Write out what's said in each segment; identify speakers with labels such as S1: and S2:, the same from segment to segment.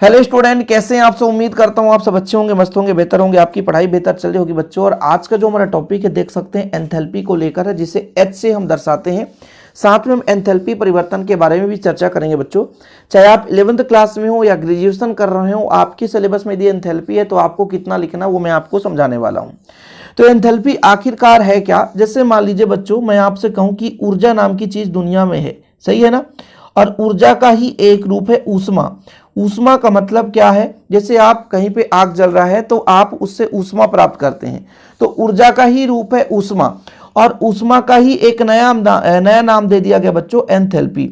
S1: Hello student, कैसे हैं आप सब। उम्मीद करता हूं आप सब अच्छे होंगे, मस्त होंगे, बेहतर होंगे, आपकी पढ़ाई बेहतर चल रही होगी बच्चों। और आज का जो हमारा टॉपिक है देख सकते हैं एंथैल्पी को लेकर है, जिसे एच से हम दर्शाते हैं। साथ में हम एंथैल्पी परिवर्तन के बारे में भी चर्चा करेंगे बच्चों। चाहे आप 11th क्लास में हो या ग्रेजुएशन कर रहे हो, आपकी सिलेबस में यदि एंथैल्पी है तो आपको कितना लिखना वो मैं आपको समझाने वाला हूँ। तो एंथैल्पी आखिरकार है क्या। जैसे मान लीजिए बच्चों, मैं आपसे कहूँ कि ऊर्जा नाम की चीज दुनिया में है, सही है ना। और ऊर्जा का ही एक रूप है ऊष्मा। ऊष्मा का मतलब क्या है, जैसे आप कहीं पे आग जल रहा है तो आप उससे ऊष्मा प्राप्त करते हैं, तो ऊर्जा का ही रूप है ऊष्मा। और ऊष्मा का ही एक नया नाम दे दिया गया बच्चों, एंथैल्पी।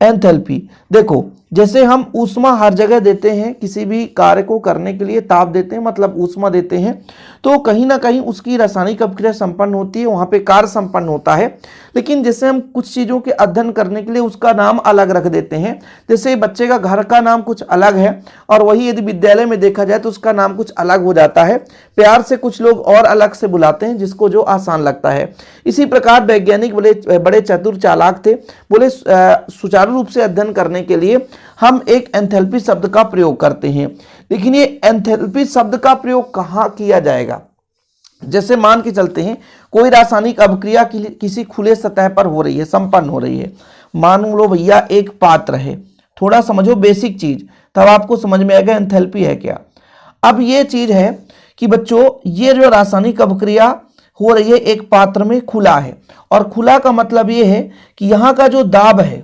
S1: एंथैल्पी देखो, जैसे हम ऊष्मा हर जगह देते हैं, किसी भी कार्य को करने के लिए ताप देते हैं, मतलब ऊष्मा देते हैं, तो कहीं ना कहीं उसकी रासायनिक अभिक्रिया संपन्न होती है, वहां पे कार्य संपन्न होता है। लेकिन जैसे हम कुछ चीजों के अध्ययन करने के लिए उसका नाम अलग रख देते हैं, जैसे बच्चे का घर का नाम कुछ अलग है और वही यदि विद्यालय में देखा जाए तो उसका नाम कुछ अलग हो जाता है। प्यार से कुछ लोग और अलग से बुलाते हैं, जिसको जो आसान लगता है। इसी प्रकार वैज्ञानिक बड़े चतुर चालाक थे, बोले सुचारू रूप से अध्ययन करने के लिए हम एक एंथैल्पी शब्द का प्रयोग करते हैं। लेकिन ये एंथैल्पी शब्द का प्रयोग कहाँ किया जाएगा। जैसे मान के चलते हैं कोई रासायनिक अभिक्रिया किसी खुले सतह पर हो रही है, संपन्न हो रही है। मान लो भैया एक पात्र है, थोड़ा समझो बेसिक चीज, तब आपको समझ में आएगा एंथैल्पी है क्या। अब ये चीज है कि बच्चों, ये जो रासायनिक अभिक्रिया हो रही है एक पात्र में खुला है, और खुला का मतलब ये है कि यहाँ का जो दाब है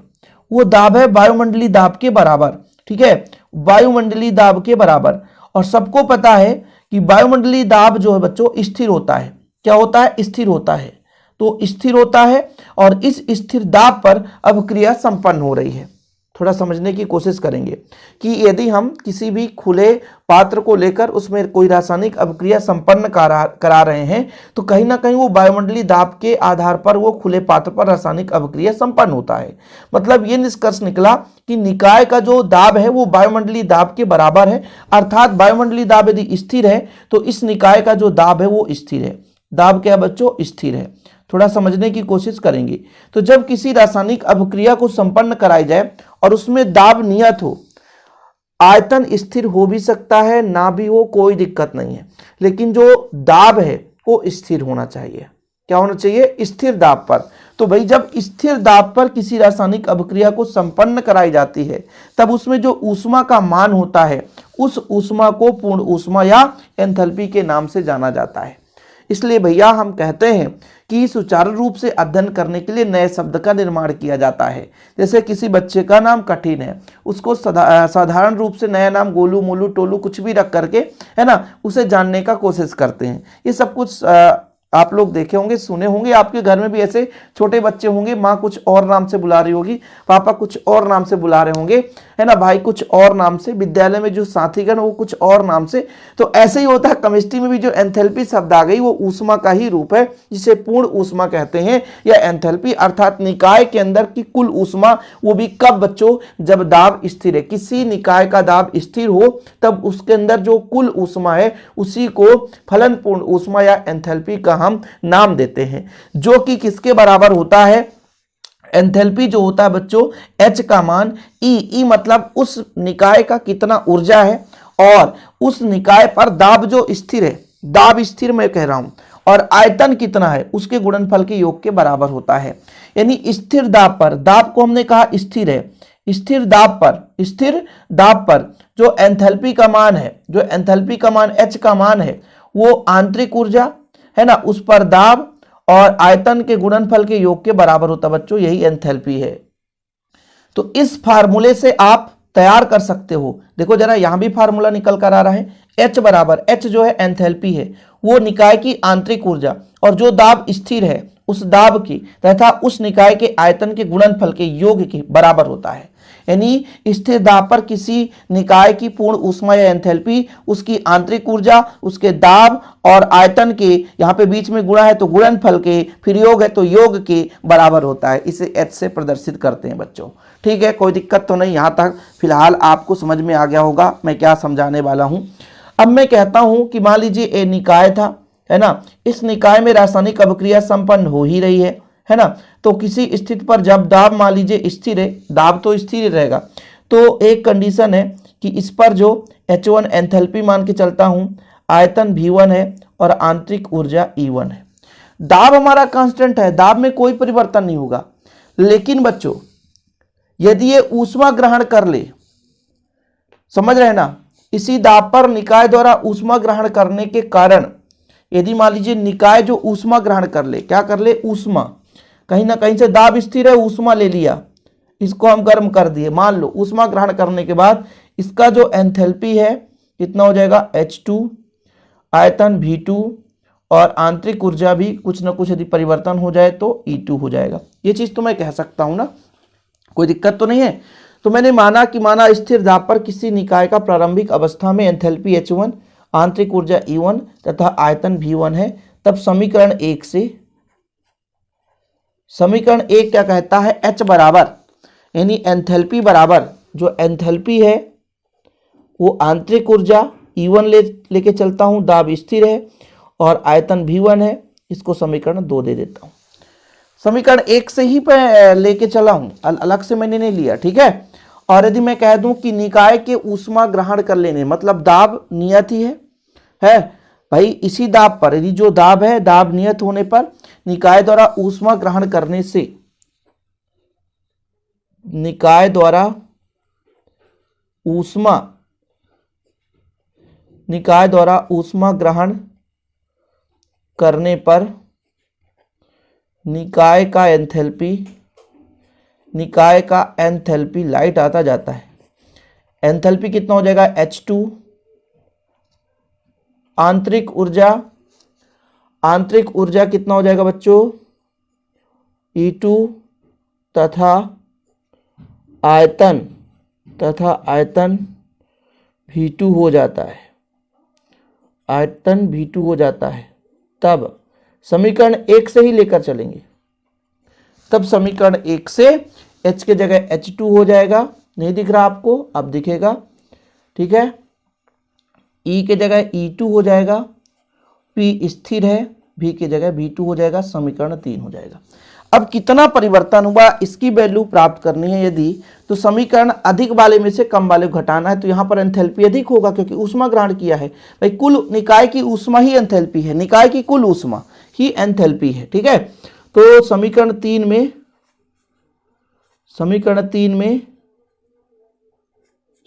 S1: वो दाब है वायुमंडलीय दाब के बराबर, ठीक है, वायुमंडलीय दाब के बराबर। और सबको पता है कि वायुमंडलीय दाब जो है बच्चों स्थिर होता है। क्या होता है, स्थिर होता है। तो स्थिर होता है और इस स्थिर दाब पर अभिक्रिया संपन्न हो रही है। थोड़ा समझने की कोशिश करेंगे कि यदि हम किसी भी खुले पात्र को लेकर उसमें कोई रासायनिक अभिक्रिया संपन्न करा रहे हैं, तो कहीं ना कहीं वो वायुमंडलीय दाब के आधार पर वो खुले पात्र पर रासायनिक अभिक्रिया संपन्न होता है। मतलब ये निष्कर्ष निकला कि निकाय का जो दाब है वो वायुमंडलीय दाब के बराबर है। अर्थात वायुमंडलीय दाब यदि स्थिर है तो इस निकाय का जो दाब है वो स्थिर है। दाब क्या है बच्चों, स्थिर है। थोड़ा समझने की कोशिश करेंगे। तो जब किसी रासायनिक अभिक्रिया को संपन्न कराई जाए और उसमें दाब नियत हो, आयतन स्थिर हो भी सकता है, ना भी हो, कोई दिक्कत नहीं है, लेकिन जो दाब है वो स्थिर होना चाहिए। क्या होना चाहिए, स्थिर दाब पर। तो भाई जब स्थिर दाब पर किसी रासायनिक अभिक्रिया को संपन्न कराई जाती है, तब उसमें जो ऊष्मा का मान होता है, उस ऊष्मा को पूर्ण ऊष्मा या एंथैल्पी के नाम से जाना जाता है। इसलिए भैया हम कहते हैं कि सुचारू रूप से अध्ययन करने के लिए नए शब्द का निर्माण किया जाता है। जैसे किसी बच्चे का नाम कठिन है, उसको साधारण रूप से नया नाम गोलू मोलू टोलू कुछ भी रख करके, है ना, उसे जानने का कोशिश करते हैं। ये सब कुछ आप लोग देखे होंगे, सुने होंगे। आपके घर में भी ऐसे छोटे बच्चे होंगे, माँ कुछ और नाम से बुला रही होगी, पापा कुछ और नाम से बुला रहे होंगे, है ना, भाई कुछ और नाम से, विद्यालय में जो साथीगण वो कुछ और नाम से। तो ऐसे ही होता है केमिस्ट्री में भी। जो एंथैल्पी शब्द आ गई वो ऊष्मा का ही रूप है, जिसे पूर्ण ऊष्मा कहते हैं या एंथैल्पी, अर्थात निकाय के अंदर की कुल ऊष्मा। वो भी कब बच्चों, जब दाब स्थिर है। किसी निकाय का दाब स्थिर हो तब उसके अंदर जो कुल ऊष्मा है उसी को फलन पूर्ण ऊष्मा या एंथैल्पी का हम नाम देते हैं, जो कि किसके बराबर होता है। एंथैल्पी जो होता है बच्चों, H का मान E मतलब उस निकाय का कितना ऊर्जा है, और उस निकाय पर दाब जो स्थिर है, दाब स्थिर मैं कह रहा हूं, और आयतन कितना है उसके गुणनफल के योग के बराबर होता है। यानी स्थिर दाब पर, दाब को हमने कहा स्थिर है, स्थिर दाब पर जो एंथैल्पी का मान है, जो एंथैल्पी का मान H का मान है, वो आंतरिक ऊर्जा है ना, उस पर दाब और आयतन के गुणनफल के योग के बराबर होता है बच्चों। यही एंथैल्पी है। तो इस फार्मूले से आप तैयार कर सकते हो। देखो जरा, यहां भी फार्मूला निकल कर आ रहा है। H बराबर, H जो है एंथैल्पी है, वो निकाय की आंतरिक ऊर्जा, और जो दाब स्थिर है उस दाब की तथा उस निकाय के आयतन के गुणनफल के योग के बराबर होता है। यानी स्थिर दाब पर किसी निकाय की पूर्ण ऊष्मा या एंथैल्पी उसकी आंतरिक ऊर्जा, उसके दाब और आयतन के, यहाँ पे बीच में गुणा है तो गुणनफल के, फिर योग है तो योग के बराबर होता है। इसे H से प्रदर्शित करते हैं बच्चों। ठीक है, कोई दिक्कत तो नहीं। यहाँ तक फिलहाल आपको समझ में आ गया होगा मैं क्या समझाने वाला हूँ। अब मैं कहता हूँ कि मान लीजिए एक निकाय था, है ना, इस निकाय में रासायनिक अभिक्रिया संपन्न हो ही रही है ना। तो किसी स्थिति पर जब दाब मान लीजिए स्थिर है, दाब तो स्थिर रहेगा, तो एक कंडीशन है कि इस पर जो H1 एंथैल्पी मान के चलता हूं, आयतन V1 है और आंतरिक ऊर्जा E1 है। दाब हमारा कांस्टेंट है, दाब में कोई परिवर्तन नहीं होगा। लेकिन बच्चों यदि ये ऊष्मा ग्रहण कर ले, समझ रहे हैं ना, इसी दाब पर निकाय द्वारा ऊष्मा ग्रहण करने के कारण, यदि मान लीजिए निकाय जो ऊष्मा ग्रहण कर ले, क्या कर ले, ऊष्मा, कहीं ना कहीं से दाब स्थिर है, ऊष्मा ले लिया, इसको हम गर्म कर दिए, मान लो ऊष्मा ग्रहण करने के बाद इसका जो एंथैल्पी है कितना हो जाएगा, H2, आयतन V2 और आंतरिक ऊर्जा भी कुछ ना कुछ यदि परिवर्तन हो जाए तो E2 हो जाएगा। ये चीज तो मैं कह सकता हूं ना, कोई दिक्कत तो नहीं है। तो मैंने माना कि माना स्थिर दाब पर किसी निकाय का प्रारंभिक अवस्था में एंथैल्पी H1, आंतरिक ऊर्जा E1 तथा आयतन V1 है, तब समीकरण 1 से, समीकरण 1 क्या कहता है, H बराबर, यानी एंथैल्पी बराबर, जो एंथैल्पी है वो आंतरिक ऊर्जा E1 लेके चलता हूं, दाब स्थिर है और आयतन V1 है, इसको समीकरण 2 दे देता हूं। समीकरण 1 से ही लेके चला हूं, अलग से मैंने नहीं लिया, ठीक है। और यदि मैं कह दूं कि निकाय के ऊष्मा ग्रहण कर लेने, मतलब दाब नियत ही है भाई, इसी दाब पर, यदि जो दाब है, दाब नियत होने पर निकाय द्वारा ऊष्मा ग्रहण करने से, निकाय द्वारा ऊष्मा ग्रहण करने पर निकाय का एंथैल्पी लाइट आता जाता है। एंथैल्पी कितना हो जाएगा, H2, आंतरिक ऊर्जा कितना हो जाएगा बच्चों, E2 तथा आयतन V2 हो जाता है, आयतन V2 हो जाता है। तब समीकरण 1 से ही लेकर चलेंगे, तब समीकरण 1 से H के जगह H2 हो जाएगा, नहीं दिख रहा आपको, अब दिखेगा, ठीक है। E के जगह E2 हो जाएगा, P स्थिर है, V के जगह V2 हो जाएगा, समीकरण 3 हो जाएगा। अब कितना परिवर्तन हुआ इसकी वैल्यू प्राप्त करनी है यदि, तो समीकरण अधिक वाले में से कम वाले को घटाना है, तो यहां पर एंथैल्पी अधिक होगा क्योंकि ऊष्मा ग्रहण किया है भाई, कुल निकाय की ऊष्मा ही एंथैल्पी है, निकाय की कुल ऊष्मा ही एंथैल्पी है, ठीक है। तो समीकरण 3 में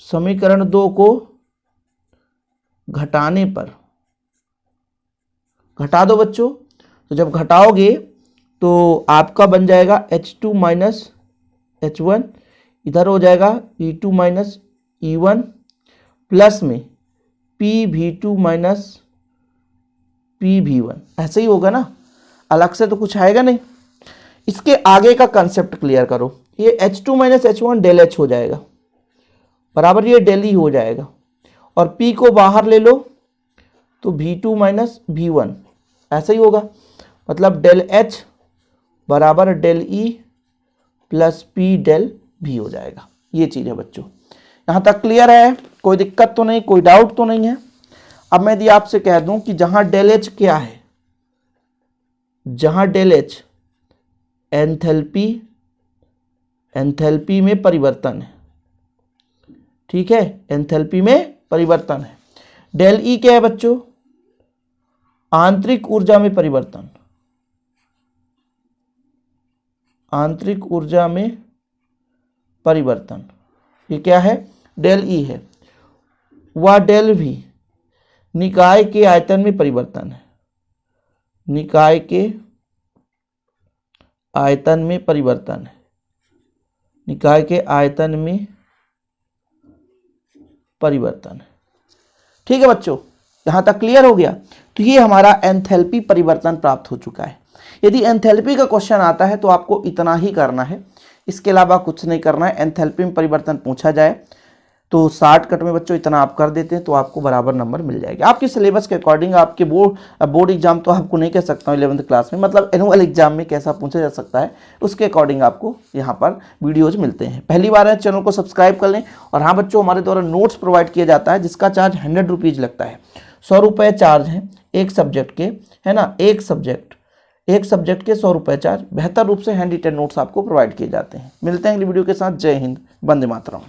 S1: समीकरण 2 को घटाने पर, घटा दो बच्चों, तो जब घटाओगे तो आपका बन जाएगा H2 माइनस H1, इधर हो जाएगा E2 माइनस E1 प्लस में PV2 माइनस PV1, ऐसे ही होगा ना, अलग से तो कुछ आएगा नहीं। इसके आगे का कंसेप्ट क्लियर करो, ये H2 minus H1 del H हो जाएगा, बराबर ये डेल E हो जाएगा, और P को बाहर ले लो तो V2 माइनस V1, ऐसा ही होगा, मतलब डेल H बराबर del E plus P del V हो जाएगा। ये चीज़ है बच्चों, यहाँ तक क्लियर है, कोई दिक्कत तो नहीं, कोई डाउट तो नहीं है। अब मैं यदि आपसे कह दूं कि जहां डेल H क्या है, जहां डेल H एंथैल्पी में परिवर्तन है, ठीक है, एंथैल्पी में परिवर्तन है। डेल E क्या है बच्चों, आंतरिक ऊर्जा में परिवर्तन, आंतरिक ऊर्जा में परिवर्तन, ये क्या है, डेल E है। वह डेल V निकाय के आयतन में परिवर्तन है, निकाय के आयतन में परिवर्तन है, निकाय के आयतन में परिवर्तन है, ठीक है बच्चों, यहां तक क्लियर हो गया। तो ये हमारा एंथैल्पी परिवर्तन प्राप्त हो चुका है। यदि एंथैल्पी का क्वेश्चन आता है तो आपको इतना ही करना है, इसके अलावा कुछ नहीं करना है। एंथैल्पी में परिवर्तन पूछा जाए तो शॉर्टकट में बच्चों इतना आप कर देते हैं तो आपको बराबर नंबर मिल जाएगा। आपके सिलेबस के अकॉर्डिंग, आपके बोर्ड एग्जाम तो आपको नहीं कह सकता हूँ 11th क्लास में, मतलब एनुअल एग्जाम में कैसा पूछा जा सकता है उसके अकॉर्डिंग आपको यहाँ पर वीडियोज मिलते हैं। पहली बार है चैनल को सब्सक्राइब कर लें। और हाँ बच्चों, हमारे द्वारा नोट्स प्रोवाइड किया जाता है जिसका चार्ज 100 रुपीज़ लगता है, 100 रुपये चार्ज है एक सब्जेक्ट के, है ना, एक सब्जेक्ट के 100 रुपये चार्ज। बेहतर रूप से हैंड रिटन नोट्स आपको प्रोवाइड किए जाते हैं। मिलते हैं अगली वीडियो के साथ। जय हिंद, वंदे मातरम।